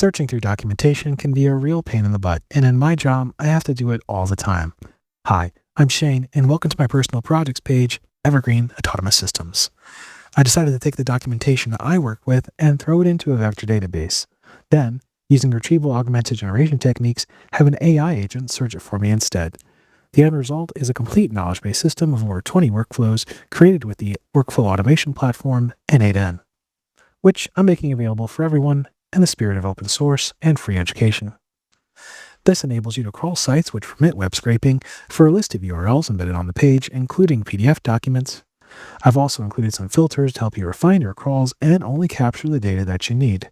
Searching through documentation can be a real pain in the butt, and in my job, I have to do it all the time. Hi, I'm Shane, and welcome to my personal projects page, Evergreen Autonomous Systems. I decided to take the documentation I work with and throw it into a vector database. Then, using retrieval augmented generation techniques, have an AI agent search it for me instead. The end result is a complete knowledge-based system of over 20 workflows created with the workflow automation platform n8n, which I'm making available for everyone in the spirit of open source and free education. This enables you to crawl sites which permit web scraping for a list of URLs embedded on the page, including PDF documents. I've also included some filters to help you refine your crawls and only capture the data that you need.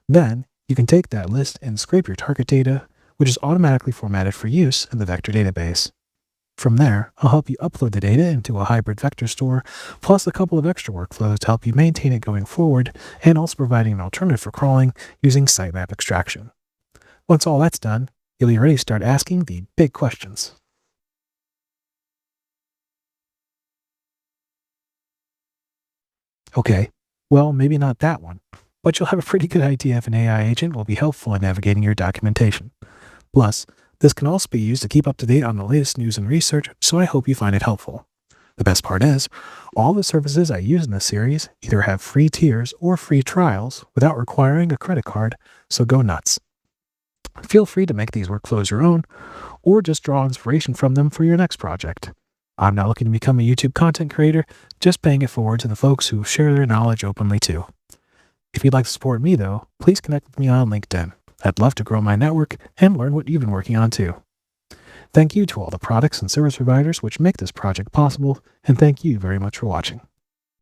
Then, you can take that list and scrape your target data, which is automatically formatted for use in the vector database. From there, I'll help you upload the data into a hybrid vector store, plus a couple of extra workflows to help you maintain it going forward, and also providing an alternative for crawling using sitemap extraction. Once all that's done, you'll be ready to start asking the big questions. Okay, well, maybe not that one, but you'll have a pretty good idea if an AI agent will be helpful in navigating your documentation. Plus, this can also be used to keep up to date on the latest news and research, so I hope you find it helpful. The best part is, all the services I use in this series either have free tiers or free trials without requiring a credit card, so go nuts. Feel free to make these workflows your own, or just draw inspiration from them for your next project. I'm not looking to become a YouTube content creator, just paying it forward to the folks who share their knowledge openly too. If you'd like to support me though, please connect with me on LinkedIn. I'd love to grow my network and learn what you've been working on too. Thank you to all the products and service providers which make this project possible, and thank you very much for watching.